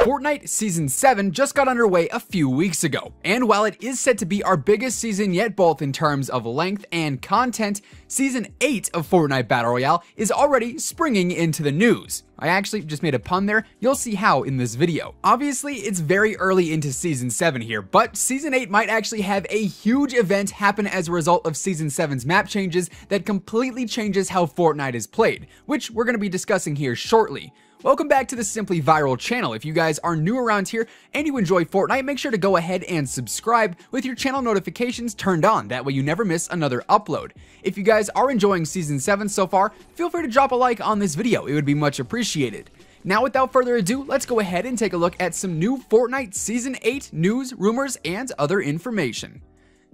Fortnite Season 7 just got underway a few weeks ago, and while it is set to be our biggest season yet both in terms of length and content, Season 8 of Fortnite Battle Royale is already springing into the news. I actually just made a pun there, you'll see how in this video. Obviously, it's very early into Season 7 here, but Season 8 might actually have a huge event happen as a result of Season 7's map changes that completely changes how Fortnite is played, which we're going to be discussing here shortly. Welcome back to the Simply Viral channel. If you guys are new around here and you enjoy Fortnite, make sure to go ahead and subscribe with your channel notifications turned on. That way you never miss another upload. If you guys are enjoying Season 7 so far, feel free to drop a like on this video. It would be much appreciated. Now, without further ado, let's go ahead and take a look at some new Fortnite Season 8 news, rumors, and other information.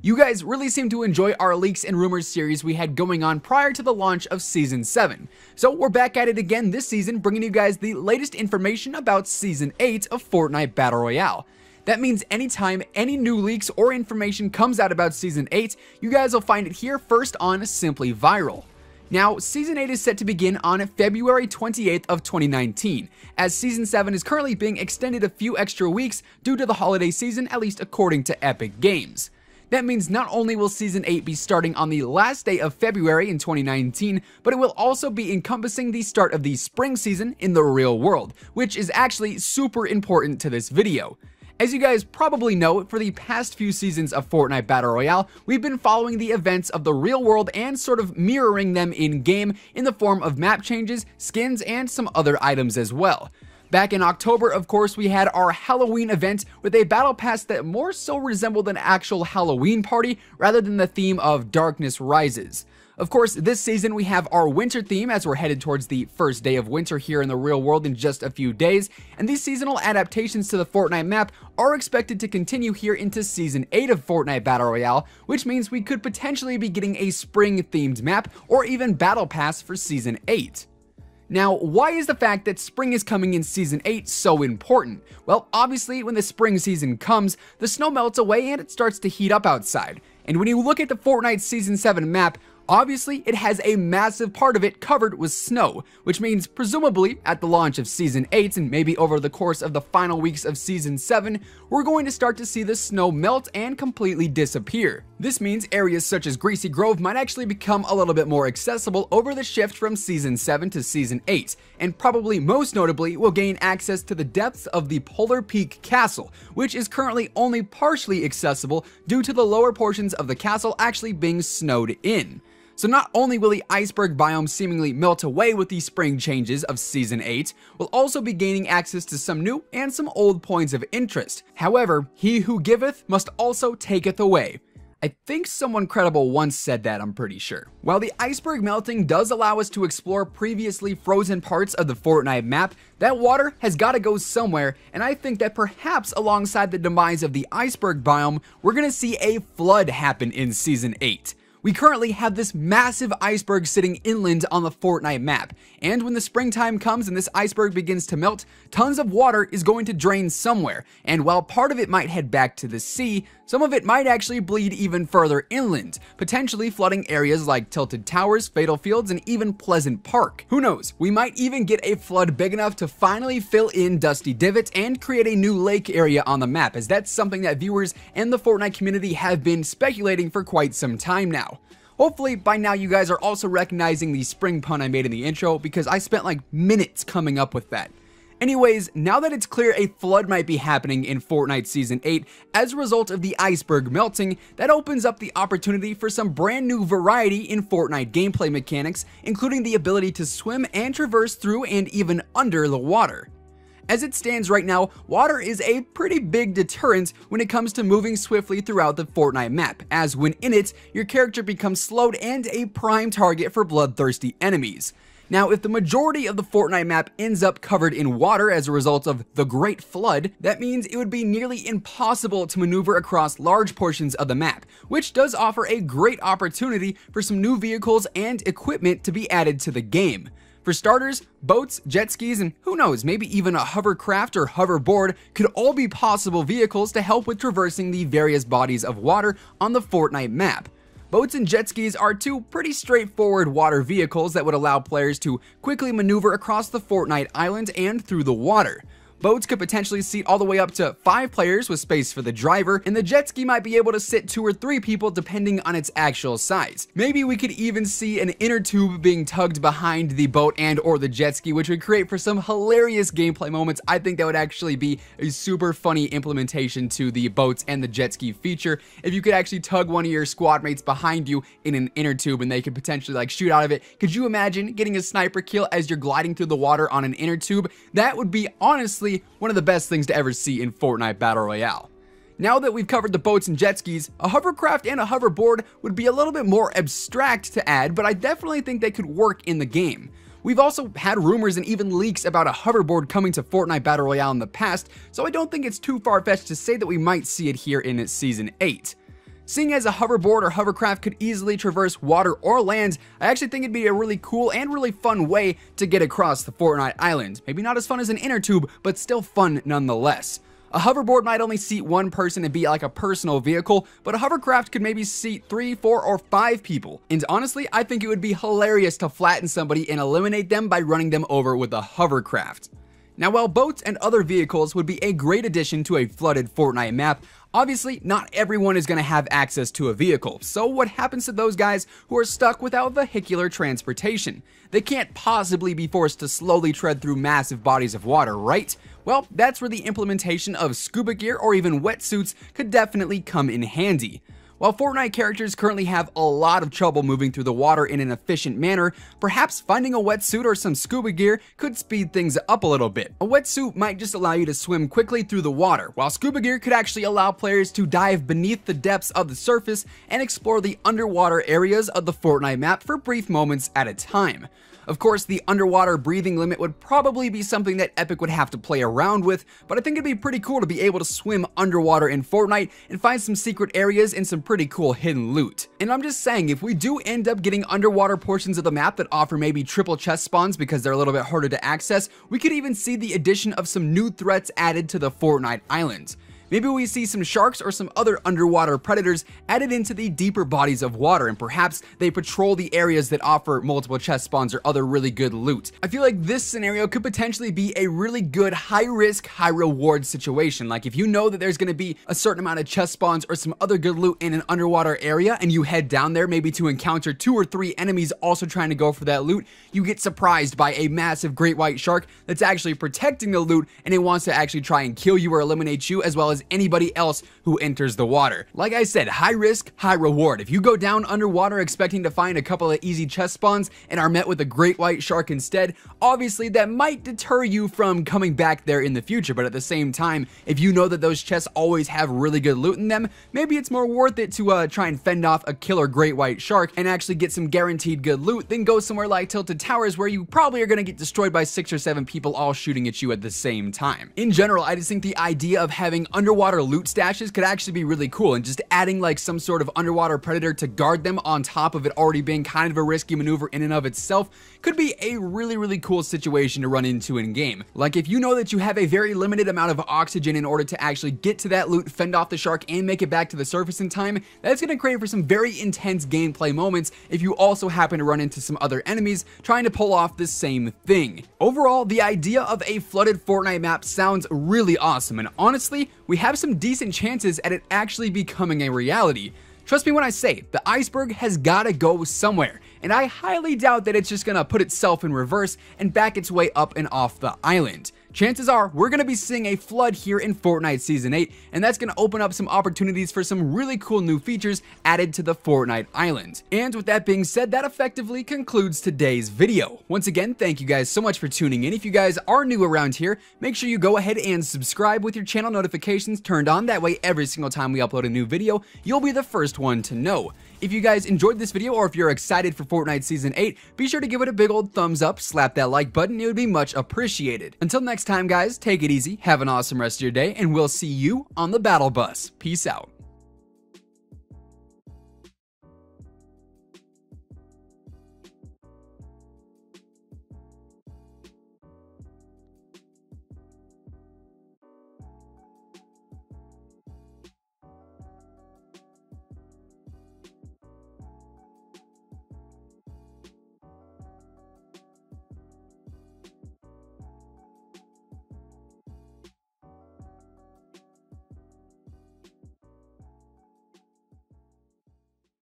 You guys really seem to enjoy our leaks and rumors series we had going on prior to the launch of Season 7. So we're back at it again this season, bringing you guys the latest information about Season 8 of Fortnite Battle Royale. That means anytime any new leaks or information comes out about Season 8, you guys will find it here first on Simply Viral. Now, Season 8 is set to begin on February 28th of 2019, as Season 7 is currently being extended a few extra weeks due to the holiday season, at least according to Epic Games. That means not only will Season 8 be starting on the last day of February in 2019, but it will also be encompassing the start of the spring season in the real world, which is actually super important to this video. As you guys probably know, for the past few seasons of Fortnite Battle Royale, we've been following the events of the real world and sort of mirroring them in-game in the form of map changes, skins, and some other items as well. Back in October, of course, we had our Halloween event with a battle pass that more so resembled an actual Halloween party rather than the theme of Darkness Rises. Of course, this season we have our winter theme as we're headed towards the first day of winter here in the real world in just a few days, and these seasonal adaptations to the Fortnite map are expected to continue here into Season 8 of Fortnite Battle Royale, which means we could potentially be getting a spring-themed map or even battle pass for Season 8. Now, why is the fact that spring is coming in Season 8 so important? Well, obviously, when the spring season comes, the snow melts away and it starts to heat up outside. And when you look at the Fortnite Season 7 map, obviously, it has a massive part of it covered with snow, which means presumably at the launch of Season 8 and maybe over the course of the final weeks of Season 7, we're going to start to see the snow melt and completely disappear. This means areas such as Greasy Grove might actually become a little bit more accessible over the shift from Season 7 to Season 8, and probably most notably will gain access to the depths of the Polar Peak Castle, which is currently only partially accessible due to the lower portions of the castle actually being snowed in. So not only will the iceberg biome seemingly melt away with the spring changes of Season 8, we'll also be gaining access to some new and some old points of interest. However, he who giveth must also taketh away. I think someone credible once said that, I'm pretty sure. While the iceberg melting does allow us to explore previously frozen parts of the Fortnite map, that water has got to go somewhere, and I think that perhaps alongside the demise of the iceberg biome, we're going to see a flood happen in Season 8. We currently have this massive iceberg sitting inland on the Fortnite map, and when the springtime comes and this iceberg begins to melt, tons of water is going to drain somewhere, and while part of it might head back to the sea, some of it might actually bleed even further inland, potentially flooding areas like Tilted Towers, Fatal Fields, and even Pleasant Park. Who knows, we might even get a flood big enough to finally fill in Dusty Divot and create a new lake area on the map, as that's something that viewers and the Fortnite community have been speculating for quite some time now. Hopefully, by now you guys are also recognizing the spring pun I made in the intro, because I spent like minutes coming up with that. Anyways, now that it's clear a flood might be happening in Fortnite Season 8 as a result of the iceberg melting, that opens up the opportunity for some brand new variety in Fortnite gameplay mechanics, including the ability to swim and traverse through and even under the water. As it stands right now, water is a pretty big deterrent when it comes to moving swiftly throughout the Fortnite map, as when in it, your character becomes slowed and a prime target for bloodthirsty enemies. Now, if the majority of the Fortnite map ends up covered in water as a result of the Great Flood, that means it would be nearly impossible to maneuver across large portions of the map, which does offer a great opportunity for some new vehicles and equipment to be added to the game. For starters, boats, jet skis, and who knows, maybe even a hovercraft or hoverboard could all be possible vehicles to help with traversing the various bodies of water on the Fortnite map. Boats and jet skis are two pretty straightforward water vehicles that would allow players to quickly maneuver across the Fortnite island and through the water. Boats could potentially seat all the way up to 5 players with space for the driver, and the jet ski might be able to sit 2 or 3 people depending on its actual size. Maybe we could even see an inner tube being tugged behind the boat and or the jet ski, which would create for some hilarious gameplay moments. I think that would actually be a super funny implementation to the boats and the jet ski feature. If you could actually tug one of your squad mates behind you in an inner tube and they could potentially like shoot out of it. Could you imagine getting a sniper kill as you're gliding through the water on an inner tube? That would be honestly one of the best things to ever see in Fortnite Battle Royale. Now that we've covered the boats and jet skis, a hovercraft and a hoverboard would be a little bit more abstract to add, but I definitely think they could work in the game. We've also had rumors and even leaks about a hoverboard coming to Fortnite Battle Royale in the past, so I don't think it's too far-fetched to say that we might see it here in Season 8. Seeing as a hoverboard or hovercraft could easily traverse water or land, I actually think it'd be a really cool and really fun way to get across the Fortnite island. Maybe not as fun as an inner tube, but still fun nonetheless. A hoverboard might only seat 1 person and be like a personal vehicle, but a hovercraft could maybe seat 3, 4, or 5 people. And honestly, I think it would be hilarious to flatten somebody and eliminate them by running them over with a hovercraft. Now, while boats and other vehicles would be a great addition to a flooded Fortnite map, obviously not everyone is going to have access to a vehicle. So what happens to those guys who are stuck without vehicular transportation? They can't possibly be forced to slowly tread through massive bodies of water, right? Well, that's where the implementation of scuba gear or even wetsuits could definitely come in handy. While Fortnite characters currently have a lot of trouble moving through the water in an efficient manner, perhaps finding a wetsuit or some scuba gear could speed things up a little bit. A wetsuit might just allow you to swim quickly through the water, while scuba gear could actually allow players to dive beneath the depths of the surface and explore the underwater areas of the Fortnite map for brief moments at a time. Of course, the underwater breathing limit would probably be something that Epic would have to play around with, but I think it'd be pretty cool to be able to swim underwater in Fortnite and find some secret areas and some pretty cool hidden loot. And I'm just saying, if we do end up getting underwater portions of the map that offer maybe triple chest spawns because they're a little bit harder to access, we could even see the addition of some new threats added to the Fortnite islands. Maybe we see some sharks or some other underwater predators added into the deeper bodies of water, and perhaps they patrol the areas that offer multiple chest spawns or other really good loot. I feel like this scenario could potentially be a really good high risk, high reward situation. Like if you know that there's going to be a certain amount of chest spawns or some other good loot in an underwater area and you head down there maybe to encounter 2 or 3 enemies also trying to go for that loot, you get surprised by a massive great white shark that's actually protecting the loot and it wants to actually try and kill you or eliminate you as well as anybody else who enters the water. Like I said, high risk, high reward. If you go down underwater expecting to find a couple of easy chest spawns and are met with a great white shark instead, obviously that might deter you from coming back there in the future, but at the same time, if you know that those chests always have really good loot in them, maybe it's more worth it to try and fend off a killer great white shark and actually get some guaranteed good loot than go somewhere like Tilted Towers where you probably are going to get destroyed by 6 or 7 people all shooting at you at the same time. In general, I just think the idea of having underwater loot stashes could actually be really cool, and just adding like some sort of underwater predator to guard them on top of it already being kind of a risky maneuver in and of itself could be a really cool situation to run into in game. Like if you know that you have a very limited amount of oxygen in order to actually get to that loot, fend off the shark, and make it back to the surface in time, that's going to create for some very intense gameplay moments if you also happen to run into some other enemies trying to pull off the same thing. Overall, the idea of a flooded Fortnite map sounds really awesome, and honestly, we have some decent chances at it actually becoming a reality. Trust me when I say, the iceberg has gotta go somewhere, and I highly doubt that it's just gonna put itself in reverse and back its way up and off the island. Chances are we're going to be seeing a flood here in Fortnite Season 8, and that's going to open up some opportunities for some really cool new features added to the Fortnite island. And with that being said, that effectively concludes today's video. Once again, thank you guys so much for tuning in. If you guys are new around here, make sure you go ahead and subscribe with your channel notifications turned on. That way, every single time we upload a new video, you'll be the first one to know. If you guys enjoyed this video, or if you're excited for Fortnite Season 8, be sure to give it a big old thumbs up, slap that like button, it would be much appreciated. Until next time guys, take it easy, have an awesome rest of your day, and we'll see you on the battle bus. Peace out.